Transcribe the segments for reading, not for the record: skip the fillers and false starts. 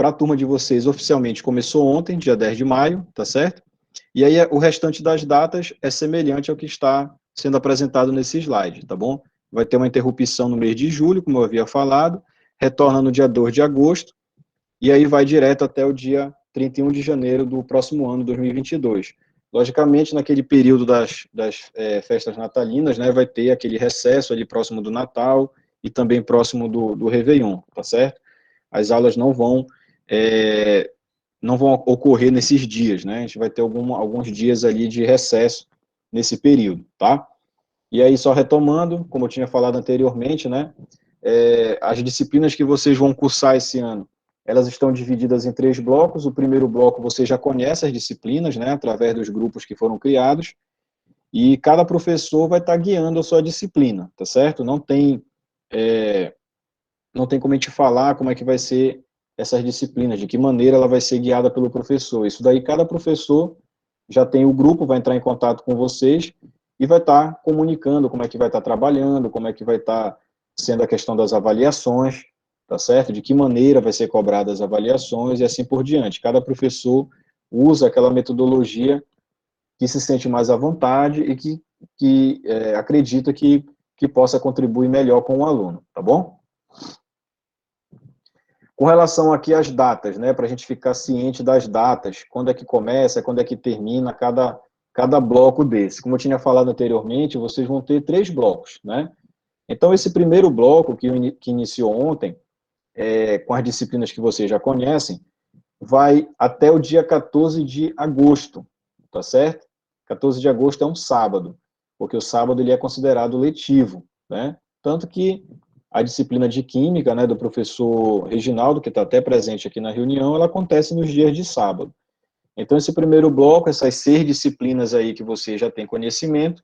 para a turma de vocês, oficialmente começou ontem, dia 10 de maio, tá certo? E aí o restante das datas é semelhante ao que está sendo apresentado nesse slide, tá bom? Vai ter uma interrupção no mês de julho, como eu havia falado, retorna no dia 2 de agosto, e aí vai direto até o dia 31 de janeiro do próximo ano, 2022. Logicamente, naquele período das festas natalinas, né, vai ter aquele recesso ali próximo do Natal e também próximo do Réveillon, tá certo? As aulas não vão ocorrer nesses dias, né? A gente vai ter alguns dias ali de recesso nesse período, tá? E aí, só retomando, como eu tinha falado anteriormente, né? As disciplinas que vocês vão cursar esse ano, elas estão divididas em 3 blocos. O primeiro bloco você já conhece as disciplinas, né? Através dos grupos que foram criados. E cada professor vai estar guiando a sua disciplina, tá certo? Não tem como a gente falar como é que vai ser essas disciplinas, de que maneira ela vai ser guiada pelo professor. Isso daí, cada professor já tem o grupo, vai entrar em contato com vocês e vai estar comunicando como é que vai estar trabalhando, como é que vai estar sendo a questão das avaliações, tá certo? De que maneira vai ser cobrada as avaliações e assim por diante. Cada professor usa aquela metodologia que se sente mais à vontade e que acredita que possa contribuir melhor com o aluno, tá bom? Com relação aqui às datas, né, para a gente ficar ciente das datas, quando é que começa, quando é que termina cada bloco desse. Como eu tinha falado anteriormente, vocês vão ter 3 blocos, né? Então, esse primeiro bloco que iniciou ontem, com as disciplinas que vocês já conhecem, vai até o dia 14 de agosto, tá certo? 14 de agosto é um sábado, porque o sábado ele é considerado letivo, né? Tanto que a disciplina de Química, né, do professor Reginaldo, que está até presente aqui na reunião, ela acontece nos dias de sábado. Então, esse primeiro bloco, essas 6 disciplinas aí que você já tem conhecimento,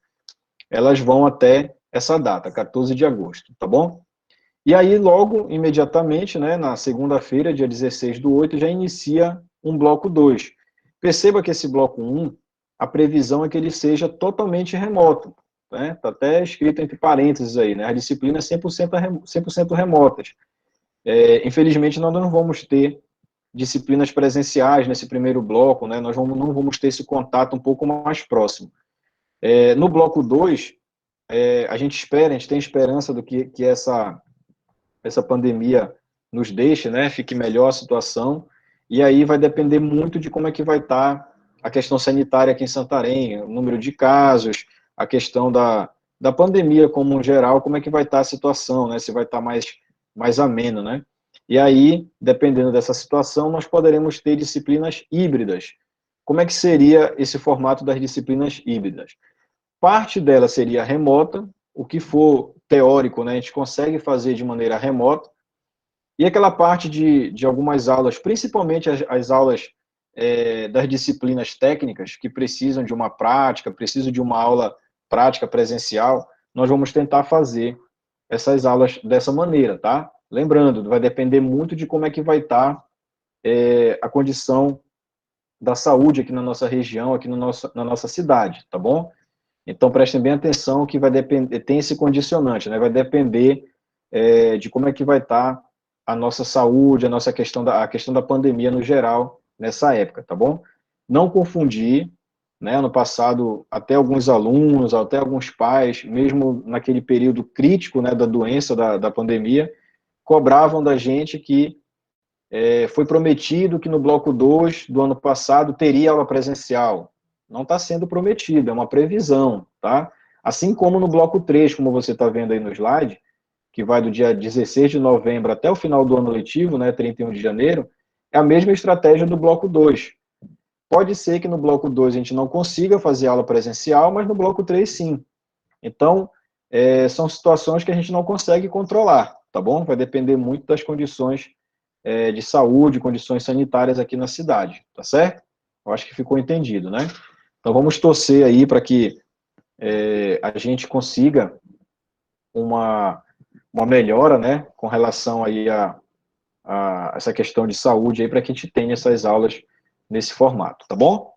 elas vão até essa data, 14 de agosto, tá bom? E aí, logo, imediatamente, né, na segunda-feira, dia 16/8, já inicia um bloco 2. Perceba que esse bloco 1, a previsão é que ele seja totalmente remoto, né? Está até escrito entre parênteses aí, né? As disciplinas 100% remotas. Infelizmente, nós não vamos ter disciplinas presenciais nesse primeiro bloco, né? Nós não vamos ter esse contato um pouco mais próximo. No bloco 2, a gente tem esperança do que essa pandemia nos deixe, né? Fique melhor a situação. E aí vai depender muito de como é que vai estar a questão sanitária aqui em Santarém, o número de casos, a questão da pandemia como geral, como é que vai estar a situação, né? Se vai estar mais ameno, né? E aí, dependendo dessa situação, nós poderemos ter disciplinas híbridas. Como é que seria esse formato das disciplinas híbridas? Parte dela seria remota, o que for teórico, né, a gente consegue fazer de maneira remota, e aquela parte de algumas aulas, principalmente as aulas das disciplinas técnicas, que precisam de uma prática, precisam de uma aula prática presencial, nós vamos tentar fazer essas aulas dessa maneira, tá? Lembrando, vai depender muito de como é que vai estar a condição da saúde aqui na nossa região, aqui na nossa cidade, tá bom? Então, prestem bem atenção que vai depender, tem esse condicionante, né? Vai depender de como é que vai estar a nossa saúde, a questão da pandemia no geral, nessa época, tá bom? Não confundir, né? Ano passado, até alguns alunos, até alguns pais, mesmo naquele período crítico, né, da doença, da pandemia, cobravam da gente que foi prometido que no bloco 2 do ano passado teria aula presencial. Não está sendo prometido, é uma previsão, tá? Assim como no bloco 3, como você está vendo aí no slide, que vai do dia 16 de novembro até o final do ano letivo, né, 31 de janeiro, é a mesma estratégia do bloco 2. Pode ser que no bloco 2 a gente não consiga fazer aula presencial, mas no bloco 3 sim. Então, são situações que a gente não consegue controlar, tá bom? Vai depender muito das condições de saúde, condições sanitárias aqui na cidade, tá certo? Eu acho que ficou entendido, né? Então vamos torcer aí para que a gente consiga uma melhora, né, com relação aí a essa questão de saúde aí, para que a gente tenha essas aulas nesse formato, tá bom?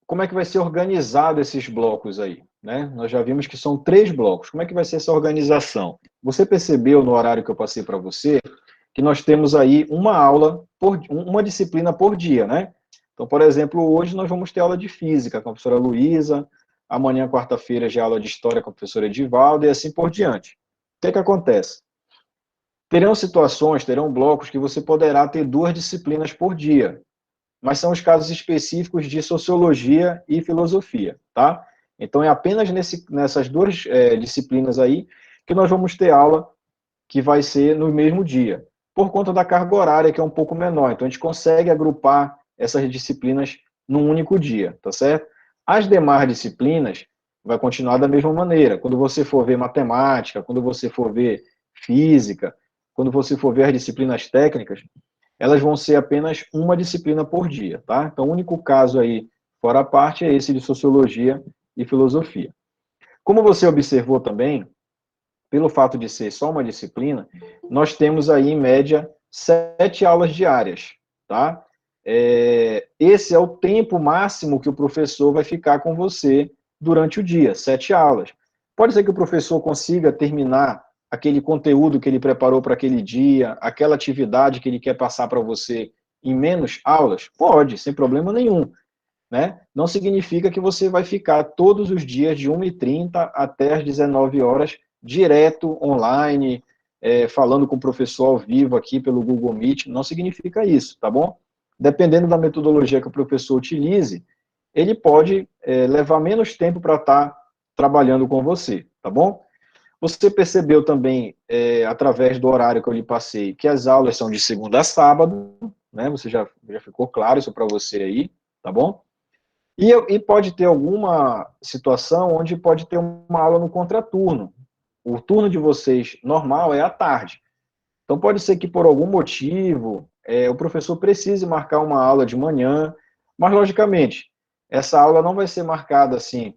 Como é que vai ser organizado esses blocos aí, né? Nós já vimos que são 3 blocos. Como é que vai ser essa organização? Você percebeu no horário que eu passei para você que nós temos aí uma aula, uma disciplina por dia, né? Então, por exemplo, hoje nós vamos ter aula de física com a professora Luísa, amanhã, quarta-feira, já aula de história com a professora Edivaldo, e assim por diante. O que acontece? Terão situações, terão blocos que você poderá ter 2 disciplinas por dia, mas são os casos específicos de sociologia e filosofia, tá? Então, é apenas nessas 2 disciplinas aí que nós vamos ter aula que vai ser no mesmo dia, por conta da carga horária, que é um pouco menor. Então, a gente consegue agrupar essas disciplinas num único dia, tá certo? As demais disciplinas vai continuar da mesma maneira. Quando você for ver matemática, quando você for ver física, quando você for ver as disciplinas técnicas, elas vão ser apenas uma disciplina por dia, tá? Então, o único caso aí, fora a parte, é esse de sociologia e filosofia. Como você observou também, pelo fato de ser só uma disciplina, nós temos aí, em média, 7 aulas diárias, tá? Esse é o tempo máximo que o professor vai ficar com você durante o dia, 7 aulas. Pode ser que o professor consiga terminar aquele conteúdo que ele preparou para aquele dia, aquela atividade que ele quer passar para você em menos aulas? Pode, sem problema nenhum. Né? Não significa que você vai ficar todos os dias de 1h30 até as 19 horas, direto, online, falando com o professor ao vivo aqui pelo Google Meet. Não significa isso, tá bom? Dependendo da metodologia que o professor utilize, ele pode levar menos tempo para estar trabalhando com você, tá bom? Você percebeu também, através do horário que eu lhe passei, que as aulas são de segunda a sábado, né? Você já ficou claro isso para você aí, tá bom? E pode ter alguma situação onde pode ter uma aula no contraturno. O turno de vocês normal é à tarde. Então, pode ser que, por algum motivo, o professor precise marcar uma aula de manhã, mas, logicamente, essa aula não vai ser marcada assim,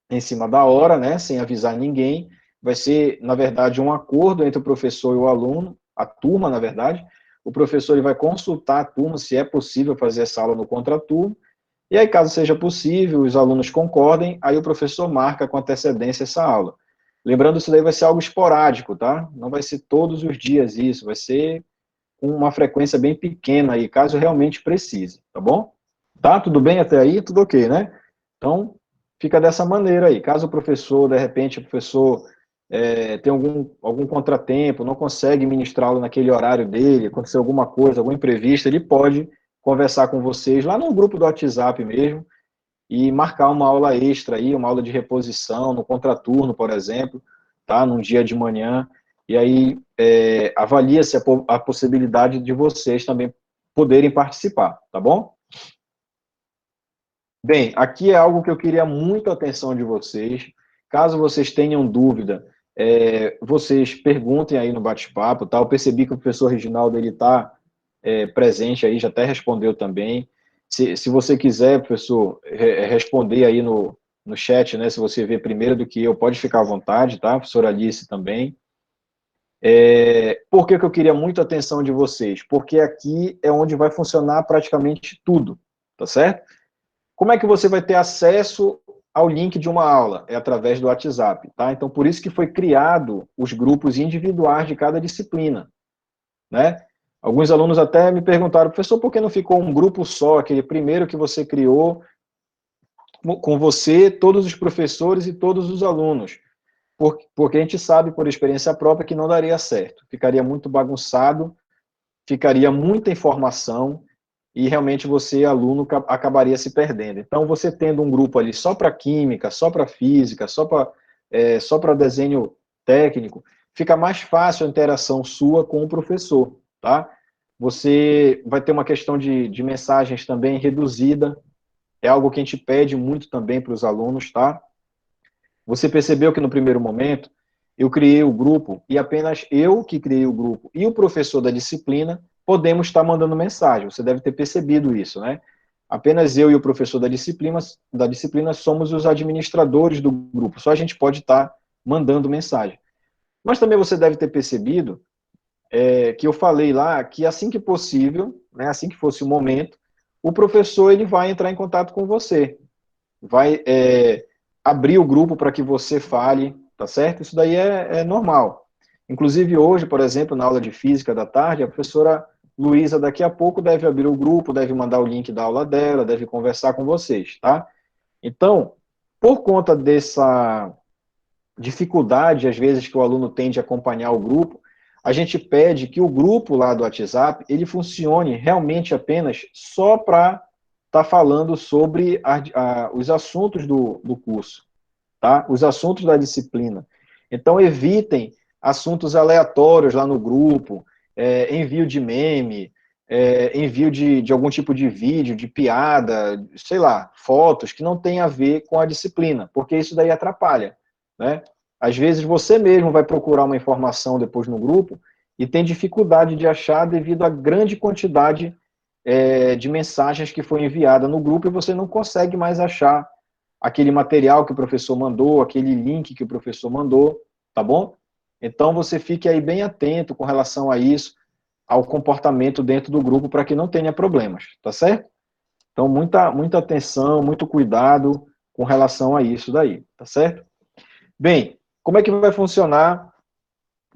em cima da hora, né, sem avisar ninguém. Vai ser, na verdade, um acordo entre o professor e o aluno, a turma, na verdade. O professor ele vai consultar a turma se é possível fazer essa aula no contraturno. E aí, caso seja possível, os alunos concordem, aí o professor marca com antecedência essa aula. Lembrando, isso daí vai ser algo esporádico, tá? Não vai ser todos os dias isso, vai ser com uma frequência bem pequena aí, caso realmente precise, tá bom? Tá, tudo bem até aí? Tudo ok, né? Então, fica dessa maneira aí. Caso o professor, de repente, o professor tem algum contratempo, não consegue ministrá-lo naquele horário dele, aconteceu alguma coisa, algum imprevisto, ele pode conversar com vocês lá no grupo do WhatsApp mesmo e marcar uma aula extra aí, uma aula de reposição no contraturno, por exemplo, tá? Num dia de manhã, e aí avalia-se a possibilidade de vocês também poderem participar, tá bom? Bem, aqui é algo que eu queria muito a atenção de vocês. Caso vocês tenham dúvida, vocês perguntem aí no bate-papo, tá? Eu percebi que o professor Reginaldo, ele está presente aí, já até respondeu também. Se você quiser, professor, responder aí no chat, né? Se você vê primeiro do que eu, pode ficar à vontade, tá? Professora Alice também. Por que que eu queria muito a atenção de vocês? Porque aqui é onde vai funcionar praticamente tudo, tá certo? Como é que você vai ter acesso ao link de uma aula? É através do WhatsApp, tá? Então, por isso que foi criado os grupos individuais de cada disciplina, né? Alguns alunos até me perguntaram, professor, por que não ficou um grupo só, aquele primeiro que você criou, com você, todos os professores e todos os alunos? Porque a gente sabe, por experiência própria, que não daria certo. Ficaria muito bagunçado, ficaria muita informação, e realmente você, aluno, acabaria se perdendo. Então, você tendo um grupo ali só para química, só para física, só para desenho técnico, fica mais fácil a interação sua com o professor, tá? Você vai ter uma questão de mensagens também reduzida, é algo que a gente pede muito também para os alunos, tá? Você percebeu que no primeiro momento eu criei o grupo e apenas eu que criei o grupo e o professor da disciplina podemos estar mandando mensagem. Você deve ter percebido isso, né? Apenas eu e o professor da disciplina somos os administradores do grupo. Só a gente pode estar mandando mensagem. Mas também você deve ter percebido que eu falei lá que assim que possível, né, assim que fosse o momento, o professor ele vai entrar em contato com você, vai abrir o grupo para que você fale, tá certo? Isso daí é normal. Inclusive hoje, por exemplo, na aula de física da tarde, a professora Luísa daqui a pouco deve abrir o grupo, deve mandar o link da aula dela, deve conversar com vocês, tá? Então, por conta dessa dificuldade, às vezes, que o aluno tem de acompanhar o grupo, a gente pede que o grupo lá do WhatsApp, ele funcione realmente apenas só para estar falando sobre os assuntos do curso, tá? Os assuntos da disciplina. Então, evitem assuntos aleatórios lá no grupo, envio de meme, envio de algum tipo de vídeo, de piada, sei lá, fotos que não tem a ver com a disciplina, porque isso daí atrapalha, né? Às vezes você mesmo vai procurar uma informação depois no grupo e tem dificuldade de achar devido à grande quantidade de mensagens que foi enviada no grupo e você não consegue mais achar aquele material que o professor mandou, aquele link que o professor mandou, tá bom? Então você fique aí bem atento com relação a isso, ao comportamento dentro do grupo para que não tenha problemas, tá certo? Então muita atenção, muito cuidado com relação a isso daí, tá certo? Bem, como é que vai funcionar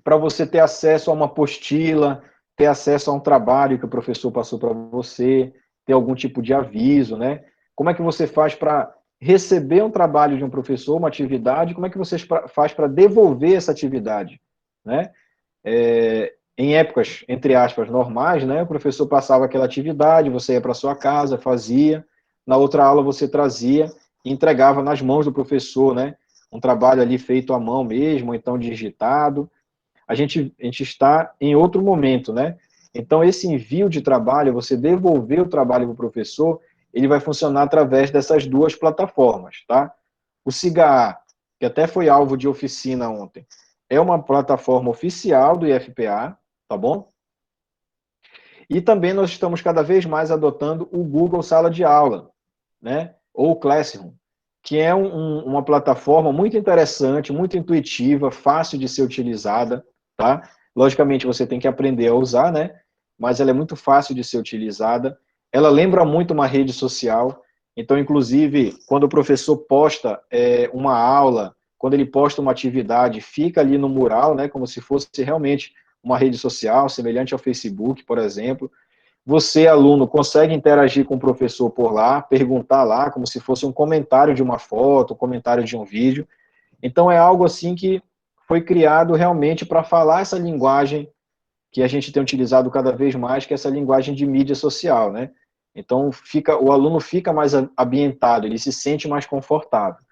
para você ter acesso a uma apostila, ter acesso a um trabalho que o professor passou para você, ter algum tipo de aviso, né? Como é que você faz para receber um trabalho de um professor, uma atividade, como é que você faz para devolver essa atividade, né? Em épocas, entre aspas, normais, né, o professor passava aquela atividade, você ia para sua casa, fazia, na outra aula você trazia e entregava nas mãos do professor, né, um trabalho ali feito à mão mesmo, ou então digitado. A gente está em outro momento, né? Então, esse envio de trabalho, você devolver o trabalho para o professor, ele vai funcionar através dessas duas plataformas, tá? O SIGA, que até foi alvo de oficina ontem, é uma plataforma oficial do IFPA, tá bom? E também nós estamos cada vez mais adotando o Google Sala de Aula, né? Ou o Classroom, que é uma plataforma muito interessante, muito intuitiva, fácil de ser utilizada, tá? Logicamente você tem que aprender a usar, né? Mas ela é muito fácil de ser utilizada. Ela lembra muito uma rede social. Então, inclusive, quando o professor posta uma aula, quando ele posta uma atividade, fica ali no mural, né? Como se fosse realmente uma rede social, semelhante ao Facebook, por exemplo. Você, aluno, consegue interagir com o professor por lá, perguntar lá, como se fosse um comentário de uma foto, um comentário de um vídeo. Então, é algo assim que foi criado realmente para falar essa linguagem que a gente tem utilizado cada vez mais, que é essa linguagem de mídia social, né? Então, o aluno fica mais ambientado, ele se sente mais confortável.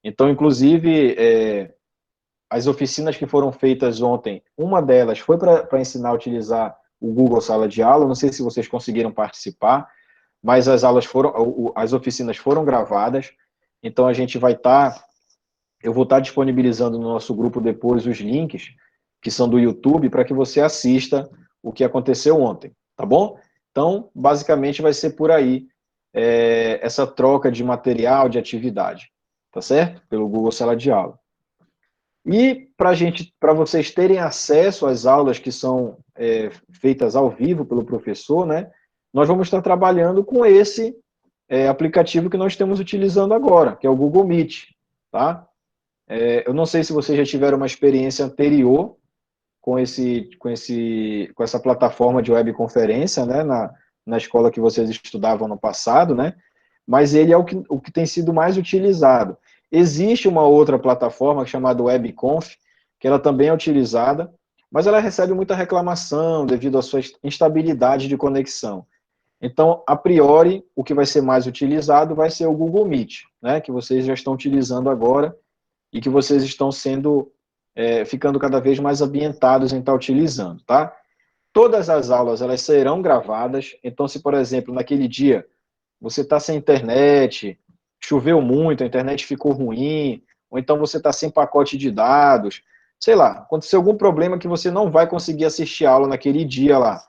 Então, inclusive, as oficinas que foram feitas ontem, uma delas foi para ensinar a utilizar o Google Sala de Aula, não sei se vocês conseguiram participar, mas as oficinas foram gravadas, então a gente vai estar, eu vou estar disponibilizando no nosso grupo depois os links, que são do YouTube, para que você assista o que aconteceu ontem, tá bom? Então, basicamente vai ser por aí, essa troca de material, de atividade, tá certo? Pelo Google Sala de Aula. E para vocês terem acesso às aulas que são feitas ao vivo pelo professor, né? Nós vamos estar trabalhando com esse aplicativo que nós estamos utilizando agora, que é o Google Meet, tá? Eu não sei se vocês já tiveram uma experiência anterior com essa plataforma de webconferência, né? Na escola que vocês estudavam no passado, né? Mas ele é o que tem sido mais utilizado. Existe uma outra plataforma chamada WebConf, que ela também é utilizada, mas ela recebe muita reclamação devido à sua instabilidade de conexão. Então, a priori, o que vai ser mais utilizado vai ser o Google Meet, né, que vocês já estão utilizando agora e que vocês estão ficando cada vez mais ambientados em estar utilizando, tá? Todas as aulas, elas serão gravadas, então se, por exemplo, naquele dia você está sem internet, choveu muito, a internet ficou ruim, ou então você está sem pacote de dados, sei lá, aconteceu algum problema que você não vai conseguir assistir a aula naquele dia lá.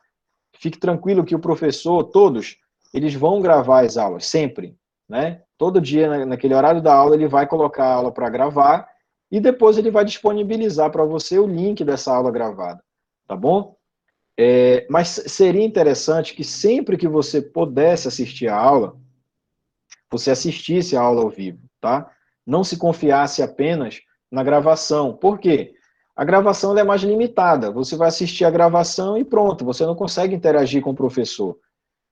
Fique tranquilo que o professor, todos, eles vão gravar as aulas, sempre, né? Todo dia, naquele horário da aula, ele vai colocar a aula para gravar e depois ele vai disponibilizar para você o link dessa aula gravada, tá bom? Mas seria interessante que sempre que você pudesse assistir a aula, você assistisse a aula ao vivo, tá? Não se confiasse apenas na gravação. Por quê? A gravação ela é mais limitada. Você vai assistir a gravação e pronto, você não consegue interagir com o professor.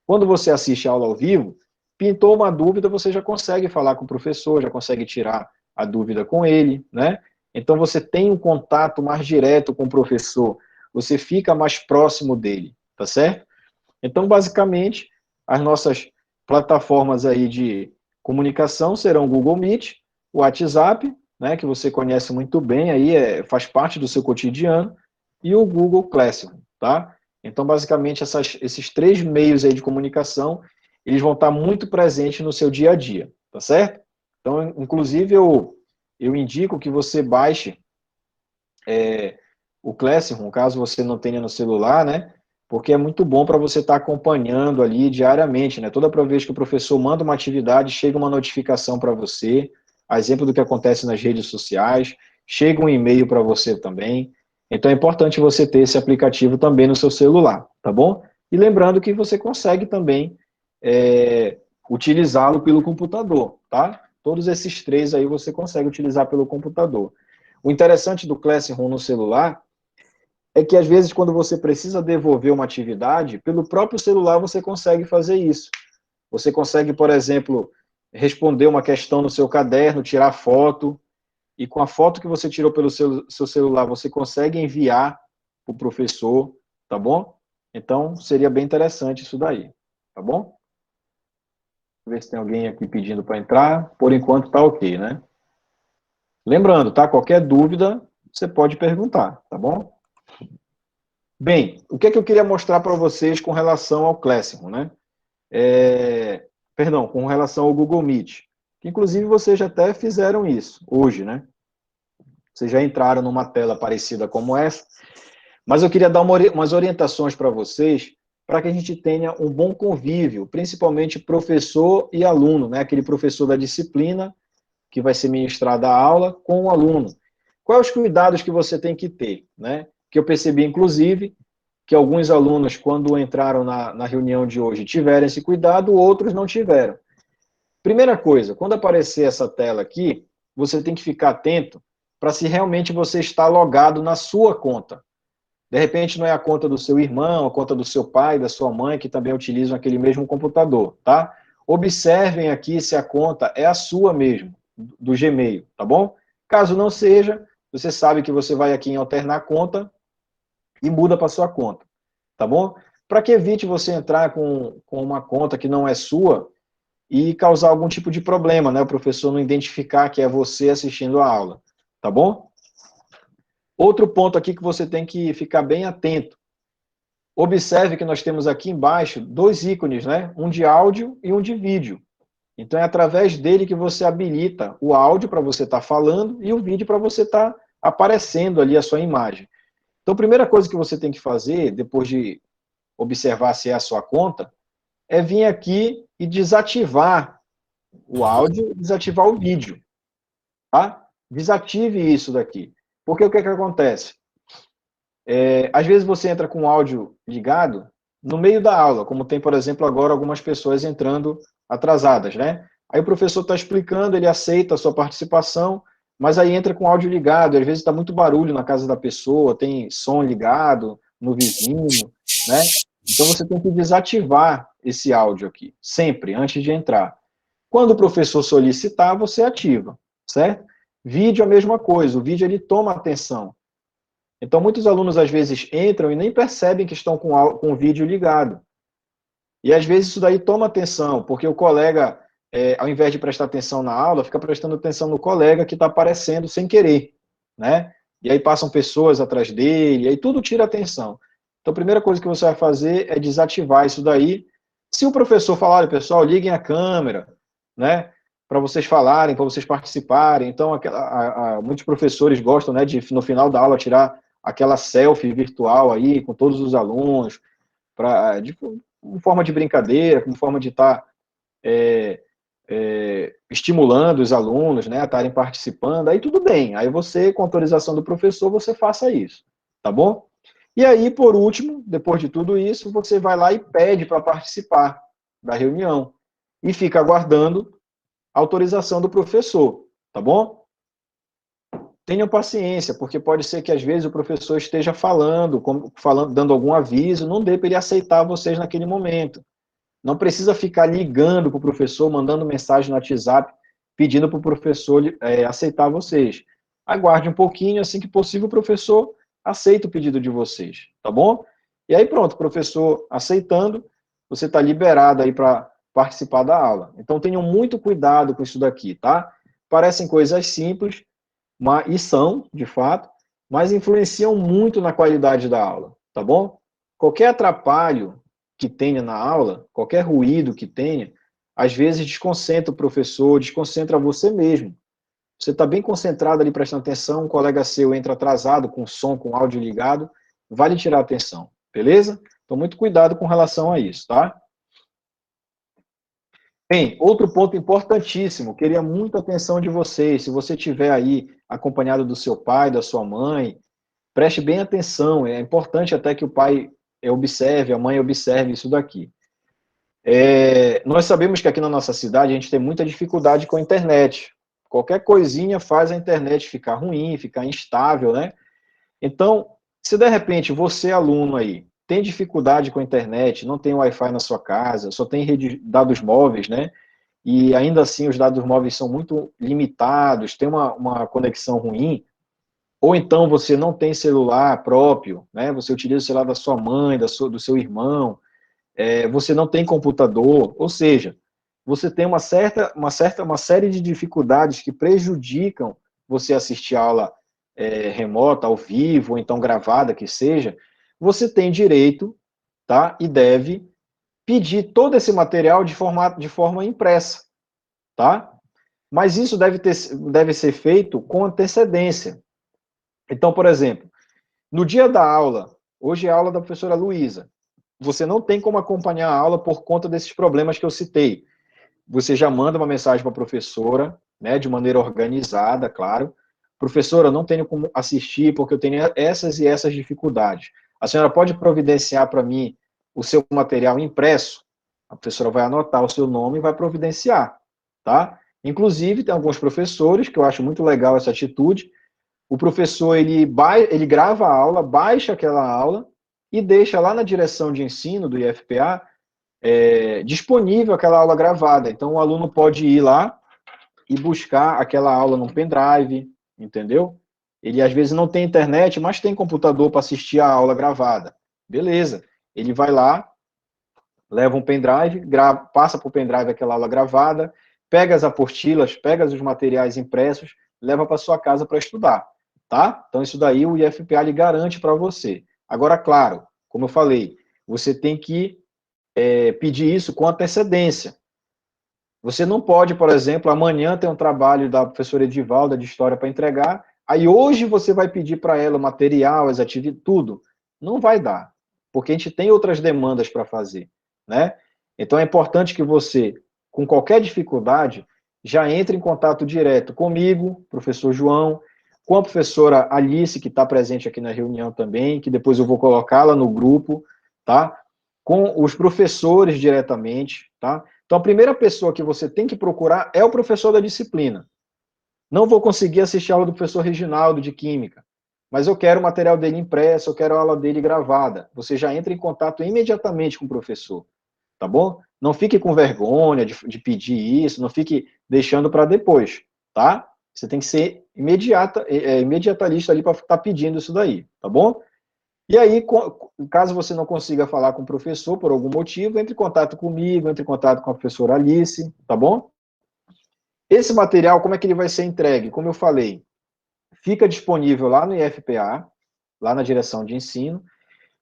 Quando você assiste a aula ao vivo, pintou uma dúvida, você já consegue falar com o professor, já consegue tirar a dúvida com ele, né? Então você tem um contato mais direto com o professor, você fica mais próximo dele, tá certo? Então, basicamente, as nossas plataformas aí de comunicação serão o Google Meet, o WhatsApp, né, que você conhece muito bem, aí faz parte do seu cotidiano, e o Google Classroom, tá? Então, basicamente, esses três meios aí de comunicação, eles vão estar muito presentes no seu dia a dia, tá certo? Então, inclusive, eu indico que você baixe o Classroom, caso você não tenha no celular, né? Porque é muito bom para você estar acompanhando ali diariamente, né? Toda vez que o professor manda uma atividade, chega uma notificação para você, a exemplo do que acontece nas redes sociais, chega um e-mail para você também. Então é importante você ter esse aplicativo também no seu celular, tá bom? E lembrando que você consegue também utilizá-lo pelo computador, tá? Todos esses três aí você consegue utilizar pelo computador. O interessante do Classroom no celular é que, às vezes, quando você precisa devolver uma atividade, pelo próprio celular você consegue fazer isso. Você consegue, por exemplo, responder uma questão no seu caderno, tirar foto, e com a foto que você tirou pelo seu celular, você consegue enviar para o professor, tá bom? Então, seria bem interessante isso daí, tá bom? Vou ver se tem alguém aqui pedindo para entrar. Por enquanto, tá ok, né? Lembrando, tá? Qualquer dúvida, você pode perguntar, tá bom? Bem, o que é que eu queria mostrar para vocês com relação ao Classroom, né? Perdão, com relação ao Google Meet. Que, inclusive, vocês já até fizeram isso hoje, né? Vocês já entraram numa tela parecida como essa, mas eu queria dar umas orientações para vocês para que a gente tenha um bom convívio, principalmente professor e aluno, né? Aquele professor da disciplina que vai ser ministrada a aula com o aluno. Quais os cuidados que você tem que ter, né? Que eu percebi, inclusive, que alguns alunos, quando entraram na reunião de hoje, tiveram esse cuidado, outros não tiveram. Primeira coisa, quando aparecer essa tela aqui, você tem que ficar atento para se realmente você está logado na sua conta. De repente, não é a conta do seu irmão, a conta do seu pai, da sua mãe, que também utilizam aquele mesmo computador, tá? Observem aqui se a conta é a sua mesmo, do Gmail, tá bom? Caso não seja, você sabe que você vai aqui em alternar conta e muda para sua conta, tá bom? Para que evite você entrar com uma conta que não é sua e causar algum tipo de problema, né? O professor não identificar que é você assistindo a aula, tá bom? Outro ponto aqui que você tem que ficar bem atento. Observe que nós temos aqui embaixo dois ícones, né? Um de áudio e um de vídeo. Então é através dele que você habilita o áudio para você estar falando e o vídeo para você estar aparecendo ali a sua imagem. Então a primeira coisa que você tem que fazer, depois de observar se é a sua conta, é vir aqui e desativar o áudio e desativar o vídeo, tá? Desative isso daqui. Porque o que acontece? Às vezes você entra com o áudio ligado no meio da aula, como tem, por exemplo, agora algumas pessoas entrando atrasadas, né? Aí o professor está explicando, ele aceita a sua participação, mas aí entra com o áudio ligado, e às vezes está muito barulho na casa da pessoa, tem som ligado no vizinho, né? Então você tem que desativar esse áudio aqui, sempre, antes de entrar. Quando o professor solicitar, você ativa, certo? Vídeo é a mesma coisa, o vídeo ele toma atenção. Então, muitos alunos, às vezes, entram e nem percebem que estão com o vídeo ligado. E, às vezes, isso daí toma atenção, porque o colega, ao invés de prestar atenção na aula, fica prestando atenção no colega que está aparecendo sem querer, né? E aí passam pessoas atrás dele, e aí tudo tira atenção. Então, a primeira coisa que você vai fazer é desativar isso daí. Se o professor falar, olha, pessoal, liguem a câmera, né? Para vocês falarem, para vocês participarem. Então, muitos professores gostam, né, de, no final da aula, tirar aquela selfie virtual aí com todos os alunos, como forma de brincadeira, como forma de estar estimulando os alunos, né, a estarem participando, aí tudo bem. Aí você, com autorização do professor, você faça isso, tá bom? E aí, por último, depois de tudo isso, você vai lá e pede para participar da reunião e fica aguardando a autorização do professor, tá bom? tenham paciência, porque pode ser que às vezes o professor esteja falando, dando algum aviso, não dê para ele aceitar vocês naquele momento. Não precisa ficar ligando para o professor, mandando mensagem no WhatsApp, pedindo para o professor aceitar vocês. Aguarde um pouquinho, assim que possível, o professor aceita o pedido de vocês, tá bom? E aí pronto, o professor aceitando, você está liberado aí para participar da aula. Então tenham muito cuidado com isso daqui, tá? Parecem coisas simples, e são, de fato, mas influenciam muito na qualidade da aula, tá bom? Qualquer atrapalho que tenha na aula, qualquer ruído que tenha, às vezes desconcentra o professor, desconcentra você mesmo. Você está bem concentrado ali prestando atenção, um colega seu entra atrasado, com som, com áudio ligado, vai lhe tirar a atenção, beleza? Então, muito cuidado com relação a isso, tá? Bem, outro ponto importantíssimo, queria muita atenção de vocês, se você tiver aí acompanhado do seu pai, da sua mãe, preste bem atenção, é importante até que o pai observe, a mãe observe isso daqui. Nós sabemos que aqui na nossa cidade a gente tem muita dificuldade com a internet. Qualquer coisinha faz a internet ficar ruim, ficar instável, né? Então, se de repente você, aluno aí, tem dificuldade com a internet, não tem Wi-Fi na sua casa, só tem rede, dados móveis, né? E ainda assim os dados móveis são muito limitados, tem uma conexão ruim, ou então você não tem celular próprio, né? Você utiliza o celular da sua mãe, do seu irmão, você não tem computador, ou seja, você tem uma série de dificuldades que prejudicam você assistir a aula remota, ao vivo, ou então gravada, que seja, você tem direito, tá? E deve pedir todo esse material de forma impressa, tá? Mas isso deve ser feito com antecedência. Então, por exemplo, no dia da aula, hoje é a aula da professora Luísa, você não tem como acompanhar a aula por conta desses problemas que eu citei. Você já manda uma mensagem para a professora, né, de maneira organizada, claro. Professora, eu não tenho como assistir porque eu tenho essas e essas dificuldades. A senhora pode providenciar para mim o seu material impresso? A professora vai anotar o seu nome e vai providenciar, tá? Inclusive, tem alguns professores, que eu acho muito legal essa atitude, o professor, ele grava a aula, baixa aquela aula e deixa lá na direção de ensino do IFPA disponível aquela aula gravada. Então, o aluno pode ir lá e buscar aquela aula num pendrive, entendeu? Ele, às vezes, não tem internet, mas tem computador para assistir a aula gravada. Beleza. Ele vai lá, leva um pendrive, passa para o pendrive aquela aula gravada, pega as apostilas, pega os materiais impressos, leva para sua casa para estudar, tá? Então, isso daí o IFPA lhe garante para você. Agora, claro, como eu falei, você tem que pedir isso com antecedência. Você não pode, por exemplo, amanhã tem um trabalho da professora Edivalda de História para entregar, aí hoje você vai pedir para ela o material, as atividades, tudo. Não vai dar, porque a gente tem outras demandas para fazer, né? Então é importante que você, com qualquer dificuldade, já entre em contato direto comigo, professor João, com a professora Alice, que está presente aqui na reunião também, que depois eu vou colocá-la no grupo, tá? Com os professores diretamente, tá? Então, a primeira pessoa que você tem que procurar é o professor da disciplina. Não vou conseguir assistir a aula do professor Reginaldo de Química, mas eu quero o material dele impresso, eu quero a aula dele gravada. Você já entra em contato imediatamente com o professor, tá bom? Não fique com vergonha de pedir isso, não fique deixando para depois, tá? Você tem que ser imediatalista ali para estar pedindo isso daí, tá bom? E aí, caso você não consiga falar com o professor por algum motivo, entre em contato comigo, entre em contato com a professora Alice, tá bom? Esse material, como é que ele vai ser entregue? Como eu falei, fica disponível lá no IFPA, lá na direção de ensino,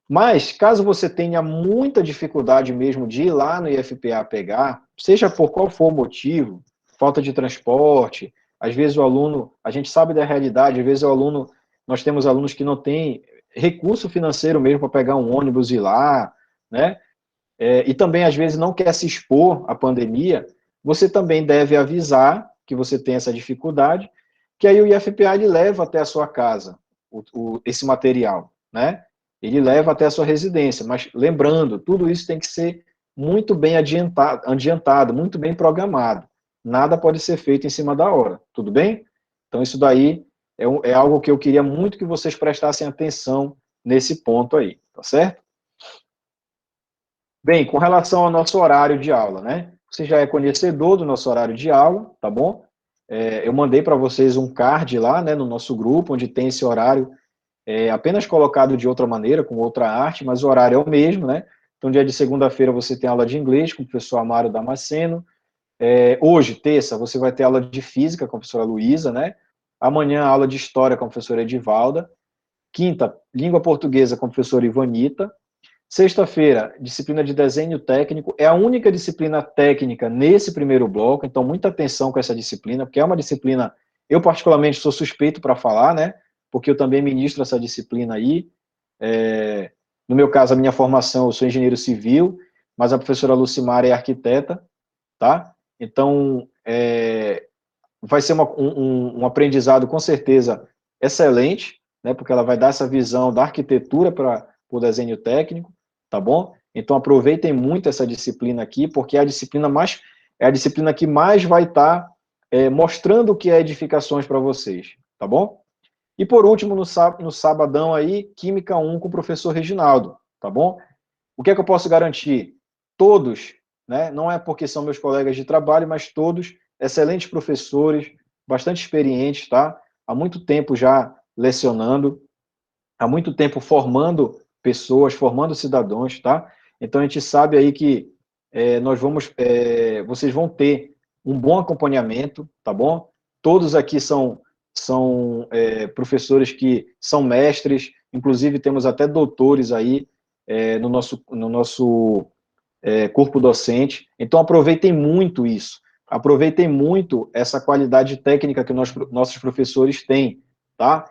mas caso você tenha muita dificuldade mesmo de ir lá no IFPA pegar, seja por qual for o motivo, falta de transporte, às vezes o aluno, a gente sabe da realidade, às vezes o aluno, nós temos alunos que não têm recurso financeiro mesmo para pegar um ônibus e ir lá, né? E também às vezes não quer se expor à pandemia, você também deve avisar que você tem essa dificuldade, que aí o IFPA ele leva até a sua casa esse material, né? Ele leva até a sua residência, mas lembrando, tudo isso tem que ser muito bem adiantado, muito bem programado. Nada pode ser feito em cima da hora, tudo bem? Então isso daí é algo que eu queria muito que vocês prestassem atenção nesse ponto aí, tá certo? Bem, com relação ao nosso horário de aula, né? Você já é conhecedor do nosso horário de aula, tá bom? Eu mandei para vocês um card lá, né, no nosso grupo, onde tem esse horário apenas colocado de outra maneira, com outra arte, mas o horário é o mesmo, né? Então, dia de segunda-feira você tem aula de inglês com o professor Amaro Damasceno. Hoje, terça, você vai ter aula de física com a professora Luísa, né? Amanhã, aula de história com a professora Edivalda. Quinta, língua portuguesa com a professora Ivanita. Sexta-feira, disciplina de desenho técnico. É a única disciplina técnica nesse primeiro bloco, então muita atenção com essa disciplina, porque é uma disciplina, eu particularmente sou suspeito para falar, né? Porque eu também ministro essa disciplina aí. No meu caso, a minha formação, eu sou engenheiro civil, mas a professora Lucimara é arquiteta, tá? Então, vai ser um aprendizado, com certeza, excelente, né? Porque ela vai dar essa visão da arquitetura para o desenho técnico, tá bom? Então, aproveitem muito essa disciplina aqui, porque é a disciplina que mais vai estar mostrando o que é edificações para vocês, tá bom? E por último, no sabadão aí, Química 1 com o professor Reginaldo, tá bom? O que é que eu posso garantir? Todos, né, não é porque são meus colegas de trabalho, mas todos excelentes professores, bastante experientes, tá? Há muito tempo já lecionando, há muito tempo formando pessoas, formando cidadãos, tá? Então a gente sabe aí que vocês vão ter um bom acompanhamento, tá bom? Todos aqui são professores que são mestres, inclusive temos até doutores aí no nosso corpo docente. Então aproveitem muito isso, aproveitem muito essa qualidade técnica que nossos professores têm, tá?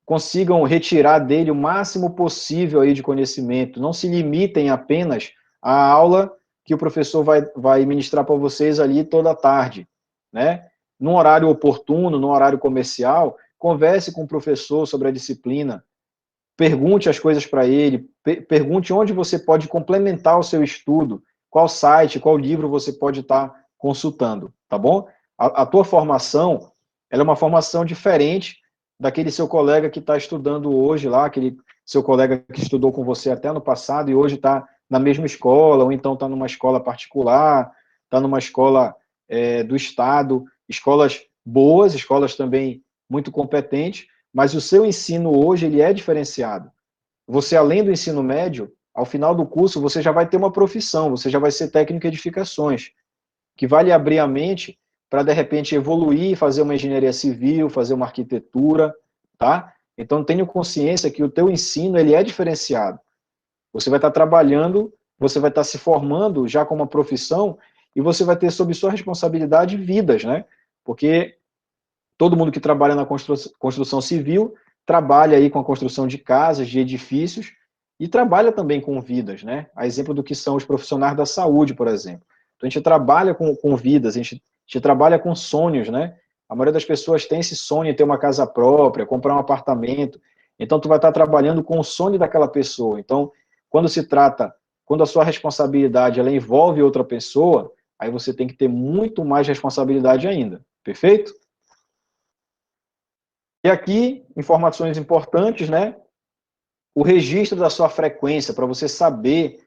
Consigam retirar dele o máximo possível aí de conhecimento, não se limitem apenas à aula que o professor vai ministrar para vocês ali toda a tarde, né? Num horário oportuno, num horário comercial, converse com o professor sobre a disciplina, pergunte as coisas para ele, pergunte onde você pode complementar o seu estudo, qual site, qual livro você pode estar consultando, tá bom? A tua formação, ela é uma formação diferente daquele seu colega que está estudando hoje lá, aquele seu colega que estudou com você até no passado e hoje está na mesma escola, ou então está numa escola particular, está numa escola do Estado, escolas boas, escolas também muito competentes, mas o seu ensino hoje ele é diferenciado. Você, além do ensino médio, ao final do curso, você já vai ter uma profissão, você já vai ser técnico em edificações, que vai lhe abrir a mente para, de repente, evoluir, fazer uma engenharia civil, fazer uma arquitetura, tá? Então, tenha consciência que o teu ensino, ele é diferenciado. Você vai estar trabalhando, você vai estar se formando já com uma profissão e você vai ter sob sua responsabilidade vidas, né? Porque todo mundo que trabalha na construção civil trabalha aí com a construção de casas, de edifícios, e trabalha também com vidas, né? A exemplo do que são os profissionais da saúde, por exemplo. Então, a gente trabalha com vidas, a gente trabalha com sonhos, né? A maioria das pessoas tem esse sonho de ter uma casa própria, comprar um apartamento. Então, tu vai estar trabalhando com o sonho daquela pessoa. Então, quando a sua responsabilidade ela envolve outra pessoa, aí você tem que ter muito mais responsabilidade ainda. Perfeito? E aqui, informações importantes, né? O registro da sua frequência, para você saber,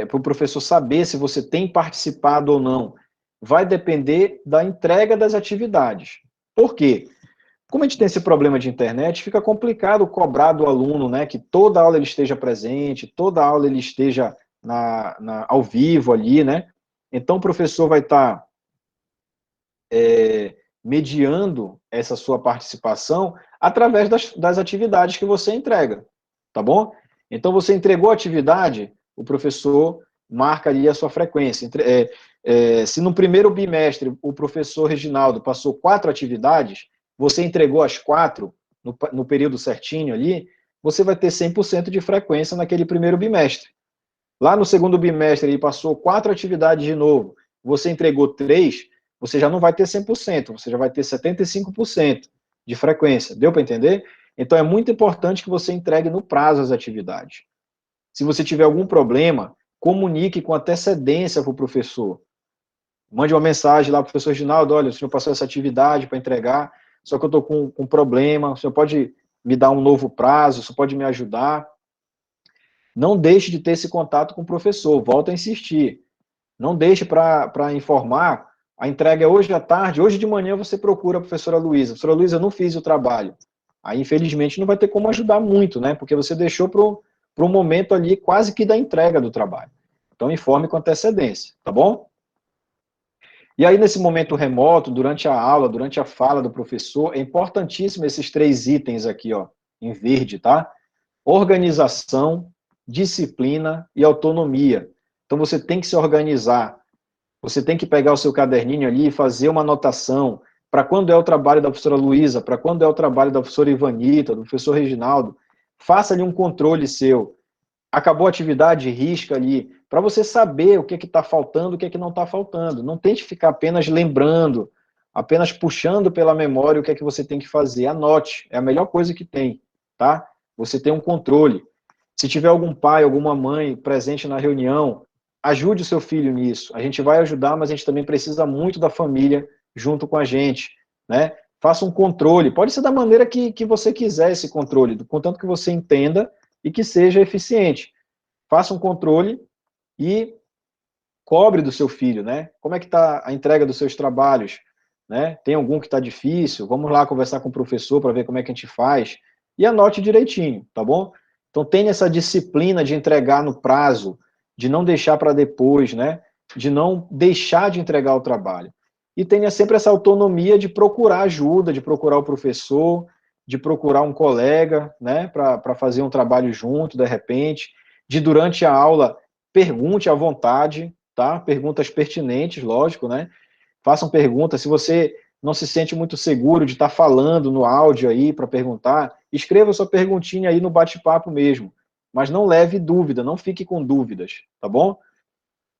para o professor saber se você tem participado ou não, vai depender da entrega das atividades. Por quê? Como a gente tem esse problema de internet, fica complicado cobrar do aluno, né, que toda aula ele esteja presente, toda aula ele esteja ao vivo ali, né? Então, o professor vai estar mediando essa sua participação através das atividades que você entrega, tá bom? Então, você entregou a atividade, o professor marca ali a sua frequência. Se no primeiro bimestre o professor Reginaldo passou 4 atividades, você entregou as 4 no período certinho ali, você vai ter 100% de frequência naquele primeiro bimestre. Lá no segundo bimestre ele passou 4 atividades de novo, você entregou 3, você já não vai ter 100%, você já vai ter 75% de frequência. Deu para entender? Então é muito importante que você entregue no prazo as atividades. Se você tiver algum problema, comunique com antecedência para o professor. Mande uma mensagem lá para o professor Reginaldo, olha, o senhor passou essa atividade para entregar, só que eu estou com problema, o senhor pode me dar um novo prazo, o senhor pode me ajudar? Não deixe de ter esse contato com o professor, volta a insistir. Não deixe para informar, a entrega é hoje à tarde, hoje de manhã você procura a professora Luísa. Professora Luísa, eu não fiz o trabalho. Aí, infelizmente, não vai ter como ajudar muito, né? Porque você deixou para um momento ali quase que da entrega do trabalho. Então, informe com antecedência, tá bom? E aí, nesse momento remoto, durante a aula, durante a fala do professor, é importantíssimo esses 3 itens aqui, ó, em verde, tá? Organização, disciplina e autonomia. Então, você tem que se organizar. Você tem que pegar o seu caderninho ali e fazer uma anotação para quando é o trabalho da professora Luísa, para quando é o trabalho da professora Ivanita, do professor Reginaldo. Faça ali um controle seu. Acabou a atividade, risca ali, para você saber o que está faltando, o que não está faltando. Não tente ficar apenas lembrando, apenas puxando pela memória o que é que você tem que fazer. Anote, é a melhor coisa que tem, tá? Você tem um controle. Se tiver algum pai, alguma mãe presente na reunião, ajude o seu filho nisso. A gente vai ajudar, mas a gente também precisa muito da família junto com a gente, né? Faça um controle. Pode ser da maneira que você quiser esse controle, contanto que você entenda e que seja eficiente. Faça um controle e cobre do seu filho, né? Como é que está a entrega dos seus trabalhos, né? Tem algum que está difícil? Vamos lá conversar com o professor para ver como é que a gente faz. E anote direitinho, tá bom? Então tenha essa disciplina de entregar no prazo, de não deixar para depois, né? De não deixar de entregar o trabalho. E tenha sempre essa autonomia de procurar ajuda, de procurar o professor, de procurar um colega, né, para fazer um trabalho junto, de repente, de durante a aula pergunte à vontade, tá? Perguntas pertinentes, lógico, né? Façam perguntas. Se você não se sente muito seguro de estar falando no áudio aí para perguntar, escreva sua perguntinha aí no bate-papo mesmo. Mas não leve dúvida, não fique com dúvidas, tá bom?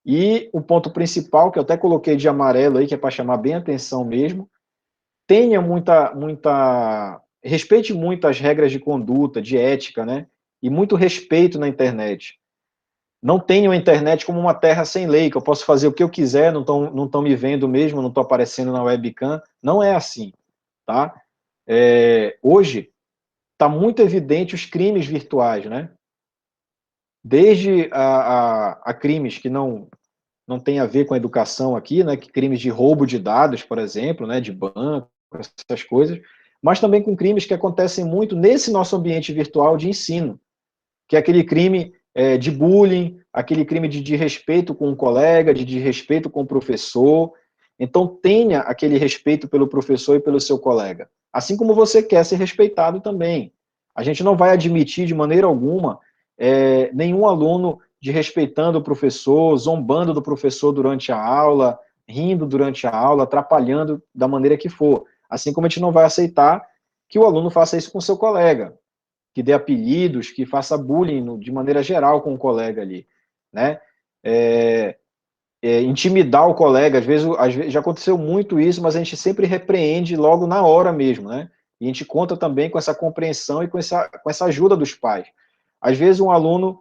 E o ponto principal, que eu até coloquei de amarelo aí, que é para chamar bem a atenção mesmo, tenha respeite muito as regras de conduta, de ética, né? E muito respeito na internet. Não tenham a internet como uma terra sem lei, que eu posso fazer o que eu quiser, não estão me vendo mesmo, não estou aparecendo na webcam. Não é assim, tá? Hoje está muito evidente os crimes virtuais, né? Desde a crimes que não tem a ver com a educação aqui, né? Que crimes de roubo de dados, por exemplo, né? De banco, essas coisas, mas também com crimes que acontecem muito nesse nosso ambiente virtual de ensino, que é aquele crime de bullying, aquele crime de desrespeito com o colega, de desrespeito com o professor. Então, tenha aquele respeito pelo professor e pelo seu colega. Assim como você quer ser respeitado também. A gente não vai admitir de maneira alguma nenhum aluno desrespeitando o professor, zombando do professor durante a aula, rindo durante a aula, atrapalhando da maneira que for. Assim como a gente não vai aceitar que o aluno faça isso com o seu colega, que dê apelidos, que faça bullying de maneira geral com o colega ali, né? Intimidar o colega, às vezes já aconteceu muito isso, mas a gente sempre repreende logo na hora mesmo, né? E a gente conta também com essa compreensão e com essa ajuda dos pais. Às vezes um aluno,